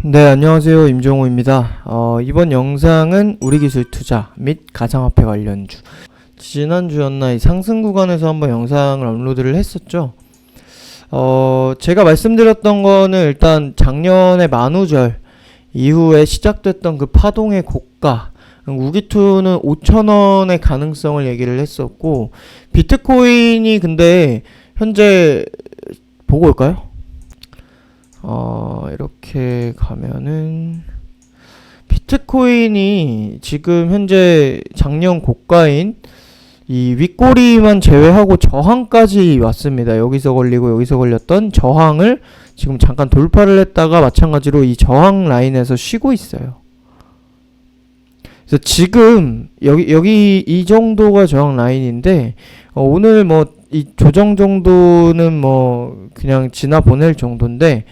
네, 안녕하세요. 임종호입니다. 이번 영상은 우리기술투자 및 가상화폐 관련주. 지난주였나 이 상승 구간에서 한번 영상을 업로드를 했었죠. 제가 말씀드렸던 거는 일단 작년에 만우절 이후에 시작됐던 그 파동의 고가, 우기투는 5,000원의 가능성을 얘기를 했었고, 비트코인이 근데 현재 보고 올까요? 이렇게 가면은 비트코인이 지금 현재 작년 고가인 이 윗꼬리만 제외하고 저항까지 왔습니다. 여기서 걸리고 여기서 걸렸던 저항을 지금 잠깐 돌파를 했다가 마찬가지로 이 저항 라인에서 쉬고 있어요. 그래서 지금 여기 이 정도가 저항 라인인데 오늘 뭐 이 조정 정도는 뭐 그냥 지나 보낼 정도인데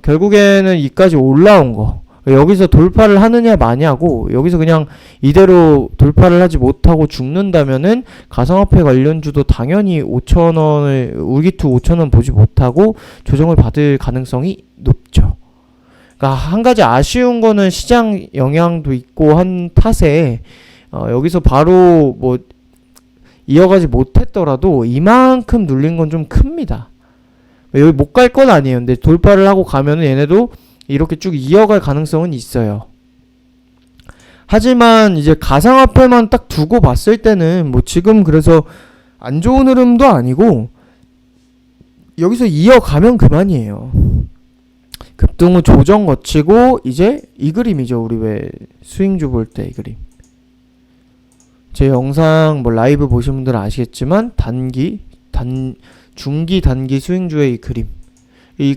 결국에는 이까지 올라온 거 여기서 돌파를 하느냐 마냐고, 여기서 그냥 이대로 돌파를 하지 못하고 죽는다면은 가상화폐 관련주도 당연히 5,000원을 울기투 5,000원 보지 못하고 조정을 받을 가능성이 높죠. 그러니까 한 가지 아쉬운 거는 시장 영향도 있고 한 탓에 여기서 바로 뭐 이어가지 못했더라도 이만큼 눌린 건 좀 큽니다. 여기 못 갈 건 아니에요. 근데 돌파를 하고 가면은 얘네도 이렇게 쭉 이어갈 가능성은 있어요. 하지만 이제 가상화폐만 딱 두고 봤을 때는 뭐 지금 그래서 안 좋은 흐름도 아니고 여기서 이어가면 그만이에요. 급등 후 조정 거치고 이제 이 그림이죠. 우리 왜 스윙주 볼 때 이 그림. 제 영상 뭐 라이브 보신 분들은 아시겠지만 중기 단기 스윙주의 이 그림.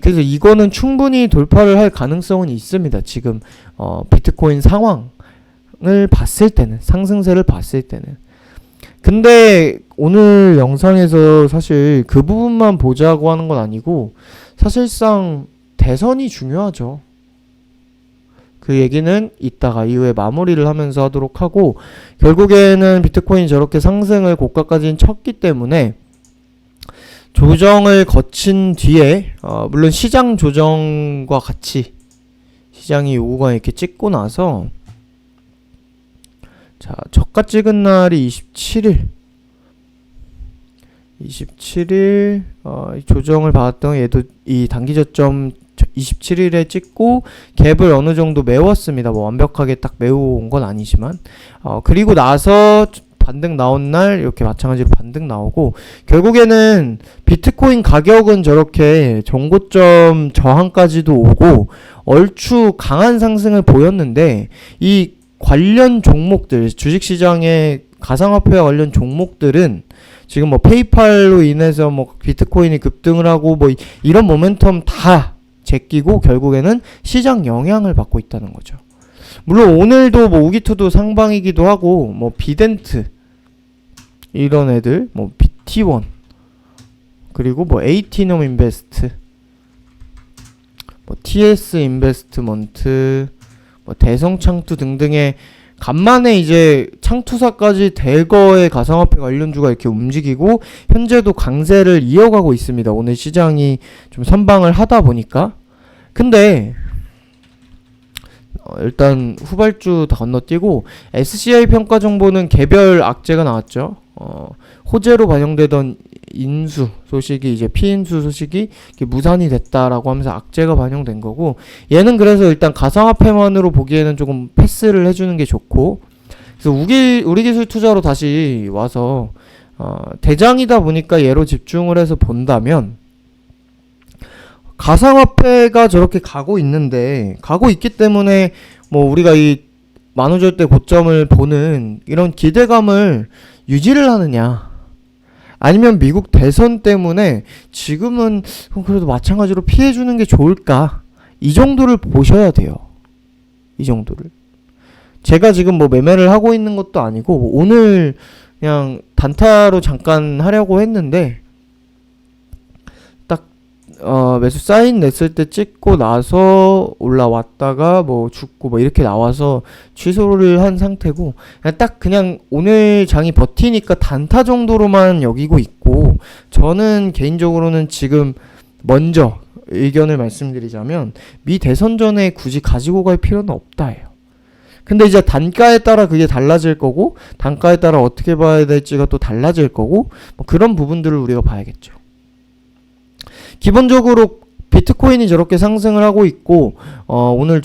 그래서 이거는 충분히 돌파를 할 가능성은 있습니다. 지금 비트코인 상황을 봤을 때는, 상승세를 봤을 때는. 근데 오늘 영상에서 사실 그 부분만 보자고 하는 건 아니고 사실상 대선이 중요하죠. 그 얘기는 이따가 이후에 마무리를 하면서 하도록 하고, 결국에는 비트코인이 저렇게 상승을 고가까지 쳤기 때문에 조정을 거친 뒤에 물론 시장 조정과 같이 시장이 요구가 이렇게 찍고 나서 자 저가 찍은 날이 27일 조정을 받았던 얘도 이 단기 저점 27일에 찍고 갭을 어느 정도 메웠습니다. 뭐 완벽하게 딱 메워온 건 아니지만 그리고 나서 반등 나온 날 이렇게 마찬가지로 반등 나오고, 결국에는 비트코인 가격은 저렇게 전고점 저항까지도 오고 얼추 강한 상승을 보였는데 이 관련 종목들, 주식시장의 가상화폐와 관련 종목들은 지금 뭐 페이팔로 인해서 뭐 비트코인이 급등을 하고 뭐 이런 모멘텀 다 제끼고 결국에는 시장 영향을 받고 있다는 거죠. 물론 오늘도 뭐 우기투도 상방이기도 하고 뭐 비덴트 이런 애들 뭐 BT1 그리고 뭐 에이티넘 인베스트 뭐 TS 인베스트먼트 뭐 대성창투 등등의 간만에 이제 창투사까지 대거의 가상화폐 관련주가 이렇게 움직이고 현재도 강세를 이어가고 있습니다. 오늘 시장이 좀 선방을 하다 보니까. 근데 일단 후발주 다 건너뛰고 SCI 평가 정보는 개별 악재가 나왔죠. 호재로 반영되던 인수 소식이 이제 피인수 소식이 무산이 됐다라고 하면서 악재가 반영된 거고, 얘는 그래서 일단 가상화폐만으로 보기에는 조금 패스를 해주는 게 좋고, 그래서 우리기술 투자로 다시 와서 대장이다 보니까 얘로 집중을 해서 본다면 가상화폐가 저렇게 가고 있기 때문에 뭐 우리가 이 만우절 때 고점을 보는 이런 기대감을 유지를 하느냐, 아니면 미국 대선 때문에 지금은 그래도 마찬가지로 피해주는 게 좋을까, 이 정도를 보셔야 돼요. 이 정도를. 제가 지금 뭐 매매를 하고 있는 것도 아니고 오늘 그냥 단타로 잠깐 하려고 했는데 매수 사인 냈을 때 찍고 나서 올라왔다가 뭐 죽고 뭐 이렇게 나와서 취소를 한 상태고, 그냥 오늘 장이 버티니까 단타 정도로만 여기고 있고, 저는 개인적으로는 지금 먼저 의견을 말씀드리자면 미 대선 전에 굳이 가지고 갈 필요는 없다예요. 근데 이제 단가에 따라 그게 달라질 거고 단가에 따라 어떻게 봐야 될지가 또 달라질 거고 뭐 그런 부분들을 우리가 봐야겠죠. 기본적으로 비트코인이 저렇게 상승을 하고 있고 오늘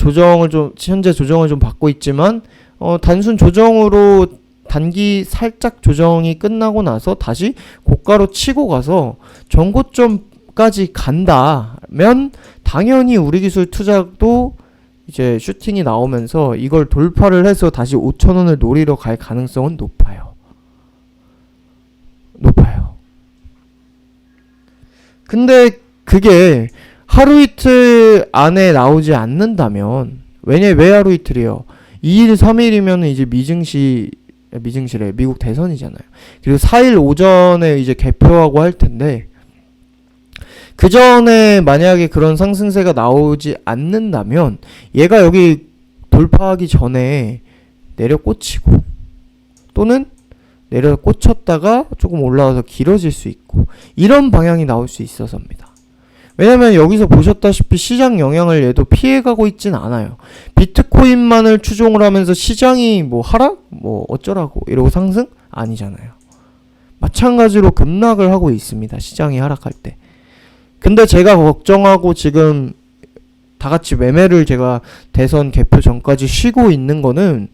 현재 조정을 좀 받고 있지만 단순 조정으로 단기 살짝 조정이 끝나고 나서 다시 고가로 치고 가서 전고점까지 간다면 당연히 우리 기술 투자도 이제 슈팅이 나오면서 이걸 돌파를 해서 다시 5,000원을 노리러 갈 가능성은 높아요. 근데 그게 하루 이틀 안에 나오지 않는다면 왜 하루 이틀이요? 2일, 3일이면 이제 미증시래. 미국 대선이잖아요. 그리고 4일 오전에 이제 개표하고 할 텐데 그 전에 만약에 그런 상승세가 나오지 않는다면 얘가 여기 돌파하기 전에 내려 꽂히고 또는 내려 꽂혔다가 조금 올라와서 길어질 수 있고 이런 방향이 나올 수 있어서입니다. 왜냐면 여기서 보셨다시피 시장 영향을 얘도 피해가고 있진 않아요. 비트코인만을 추종을 하면서 시장이 뭐 하락? 뭐 어쩌라고 이러고 상승? 아니잖아요. 마찬가지로 급락을 하고 있습니다. 시장이 하락할 때. 근데 제가 걱정하고 지금 다같이 매매를 제가 대선 개표 전까지 쉬고 있는 거는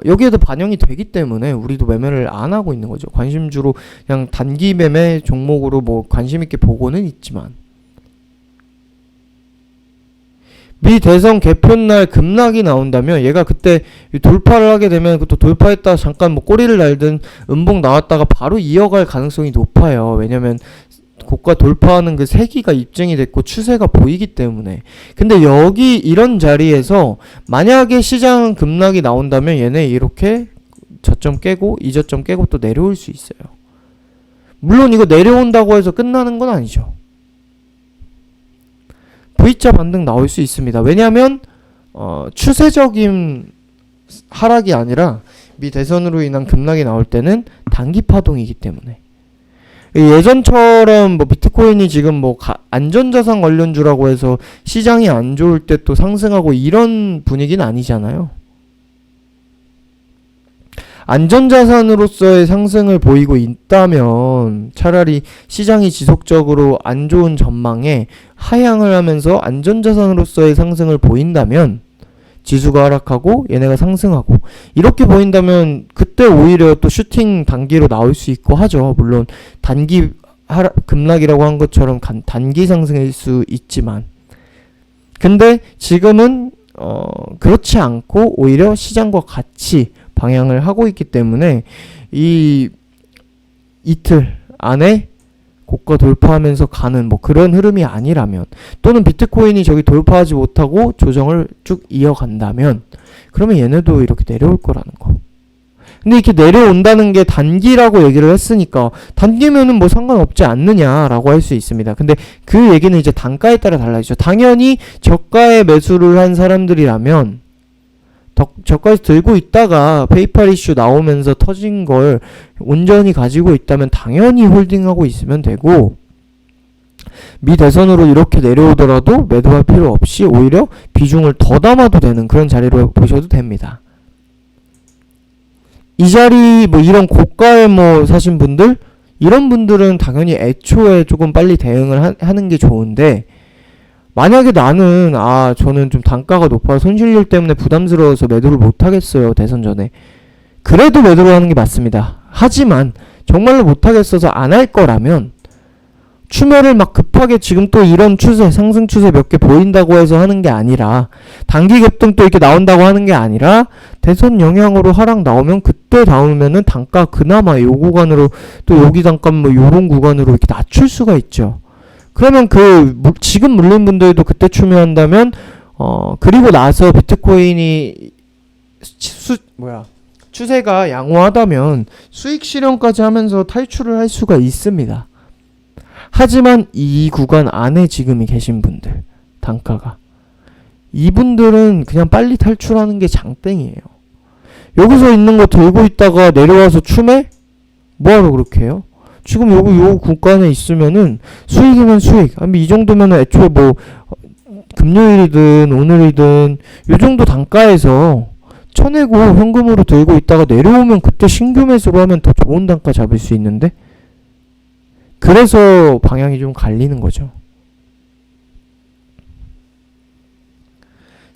여기에도 반영이 되기 때문에 우리도 매매를 안 하고 있는 거죠. 관심주로 그냥 단기 매매 종목으로 뭐 관심 있게 보고는 있지만 미 대선 개표날 급락이 나온다면 얘가 그때 돌파를 하게 되면 또 돌파했다 잠깐 뭐 꼬리를 날든 음봉 나왔다가 바로 이어갈 가능성이 높아요. 왜냐면 고가 돌파하는 그 세기가 입증이 됐고 추세가 보이기 때문에. 근데 여기 이런 자리에서 만약에 시장 급락이 나온다면 얘네 이렇게 저점 깨고 이 저점 깨고 또 내려올 수 있어요. 물론 이거 내려온다고 해서 끝나는 건 아니죠. V자 반등 나올 수 있습니다. 왜냐하면 추세적인 하락이 아니라 미 대선으로 인한 급락이 나올 때는 단기 파동이기 때문에. 예전처럼 뭐 비트코인이 지금 뭐 안전자산 관련주라고 해서 시장이 안 좋을 때 또 상승하고 이런 분위기는 아니잖아요. 안전자산으로서의 상승을 보이고 있다면 차라리 시장이 지속적으로 안 좋은 전망에 하향을 하면서 안전자산으로서의 상승을 보인다면 지수가 하락하고 얘네가 상승하고 이렇게 보인다면 그때 오히려 또 슈팅 단기로 나올 수 있고 하죠. 물론 단기 급락이라고 한 것처럼 단기 상승일 수 있지만 근데 지금은 그렇지 않고 오히려 시장과 같이 방향을 하고 있기 때문에 이 이틀 안에 고가 돌파하면서 가는 뭐 그런 흐름이 아니라면 또는 비트코인이 저기 돌파하지 못하고 조정을 쭉 이어간다면 그러면 얘네도 이렇게 내려올 거라는 거. 근데 이렇게 내려온다는 게 단기라고 얘기를 했으니까 단기면은 뭐 상관없지 않느냐라고 할 수 있습니다. 근데 그 얘기는 이제 단가에 따라 달라지죠. 당연히 저가에 매수를 한 사람들이라면 저가에서 들고 있다가 페이팔 이슈 나오면서 터진 걸 온전히 가지고 있다면 당연히 홀딩하고 있으면 되고 미 대선으로 이렇게 내려오더라도 매도할 필요 없이 오히려 비중을 더 담아도 되는 그런 자리로 보셔도 됩니다. 이 자리 뭐 이런 고가에 뭐 사신 분들 이런 분들은 당연히 애초에 조금 빨리 대응을 하는 게 좋은데 만약에 나는 저는 좀 단가가 높아 손실률 때문에 부담스러워서 매도를 못하겠어요. 대선 전에. 그래도 매도를 하는 게 맞습니다. 하지만 정말로 못하겠어서 안 할 거라면 추매를 막 급하게 지금 또 이런 추세 상승 추세 몇 개 보인다고 해서 하는 게 아니라 단기 급등 또 이렇게 나온다고 하는 게 아니라 대선 영향으로 하락 나오면 그때 나오면은 단가 그나마 요 구간으로 또 여기 잠깐 뭐 요런 구간으로 이렇게 낮출 수가 있죠. 그러면 지금 물린 분들도 그때 추매한다면 그리고 나서 비트코인이 추세가 양호하다면 수익 실현까지 하면서 탈출을 할 수가 있습니다. 하지만 이 구간 안에 지금 계신 분들 단가가 이분들은 그냥 빨리 탈출하는 게 장땡이에요. 여기서 있는 거 들고 있다가 내려와서 추매? 뭐하러 그렇게 해요? 지금 요 구간에 있으면은 수익이면 수익. 아니 이 정도면은 애초에 뭐 금요일이든 오늘이든 요 정도 단가에서 쳐내고 현금으로 들고 있다가 내려오면 그때 신규 매수로 하면 더 좋은 단가 잡을 수 있는데, 그래서 방향이 좀 갈리는 거죠.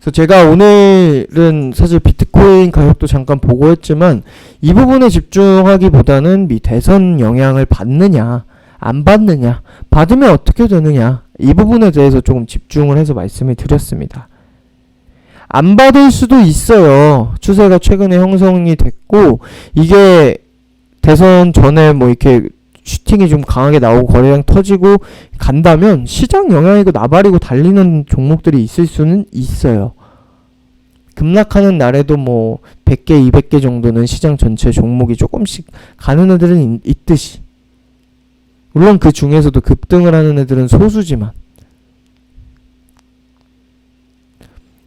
그래서 제가 오늘은 사실 비트코인 가격도 잠깐 보고 했지만 이 부분에 집중하기보다는 미 대선 영향을 받느냐 안 받느냐, 받으면 어떻게 되느냐, 이 부분에 대해서 조금 집중을 해서 말씀을 드렸습니다. 안 받을 수도 있어요. 추세가 최근에 형성이 됐고 이게 대선 전에 뭐 이렇게 슈팅이 좀 강하게 나오고 거래량 터지고 간다면 시장 영향이고 나발이고 달리는 종목들이 있을 수는 있어요. 급락하는 날에도 뭐 100개, 200개 정도는 시장 전체 종목이 조금씩 가는 애들은 있듯이, 물론 그 중에서도 급등을 하는 애들은 소수지만,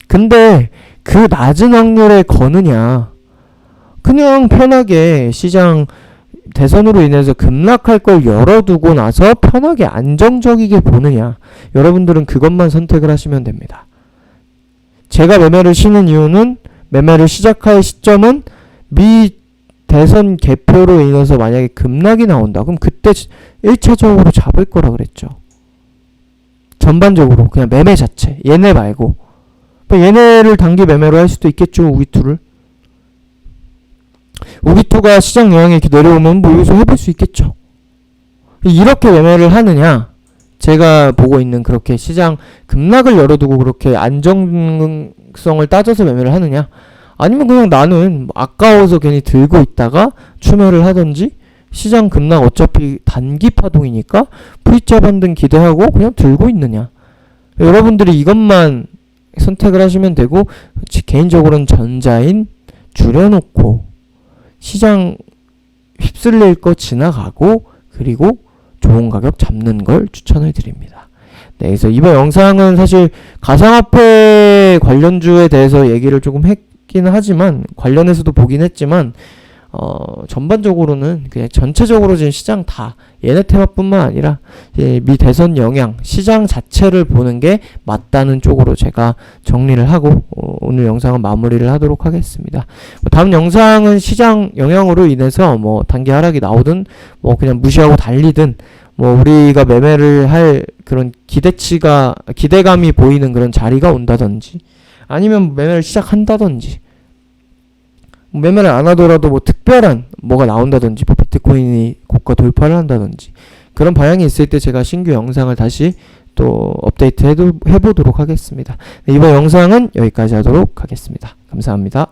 근데 그 낮은 확률에 거느냐, 그냥 편하게 시장 대선으로 인해서 급락할 걸 열어두고 나서 편하게 안정적이게 보느냐, 여러분들은 그것만 선택을 하시면 됩니다. 제가 매매를 쉬는 이유는, 매매를 시작할 시점은 미 대선 개표로 인해서 만약에 급락이 나온다 그럼 그때 1차적으로 잡을 거라 그랬죠. 전반적으로 그냥 매매 자체, 얘네 말고 얘네를 단기 매매로 할 수도 있겠죠. 우기투를, 우기투가 시장 영향이 이렇게 내려오면 뭐 여기서 해볼 수 있겠죠. 이렇게 매매를 하느냐, 제가 보고 있는 그렇게 시장 급락을 열어두고 그렇게 안정성을 따져서 매매를 하느냐, 아니면 그냥 나는 아까워서 괜히 들고 있다가 추매를 하든지, 시장 급락 어차피 단기 파동이니까 V자 반등 기대하고 그냥 들고 있느냐, 여러분들이 이것만 선택을 하시면 되고, 개인적으로는 전자인 줄여놓고 시장 휩쓸릴 거 지나가고 그리고 좋은 가격 잡는 걸 추천을 드립니다. 네, 그래서 이번 영상은 사실 가상화폐 관련주에 대해서 얘기를 조금 했기는 하지만, 관련해서도 보긴 했지만 전반적으로는 그냥 전체적으로 지금 시장 다 얘네 테마뿐만 아니라 미 대선 영향, 시장 자체를 보는 게 맞다는 쪽으로 제가 정리를 하고 오늘 영상은 마무리를 하도록 하겠습니다. 다음 영상은 시장 영향으로 인해서 뭐 단기 하락이 나오든 뭐 그냥 무시하고 달리든 뭐 우리가 매매를 할 그런 기대감이 보이는 그런 자리가 온다든지, 아니면 매매를 시작한다든지, 매매를 안 하더라도 뭐 특별한 뭐가 나온다든지, 뭐 비트코인이 고가 돌파를 한다든지, 그런 방향이 있을 때 제가 신규 영상을 다시 또 업데이트 해보도록 하겠습니다. 네, 이번 영상은 여기까지 하도록 하겠습니다. 감사합니다.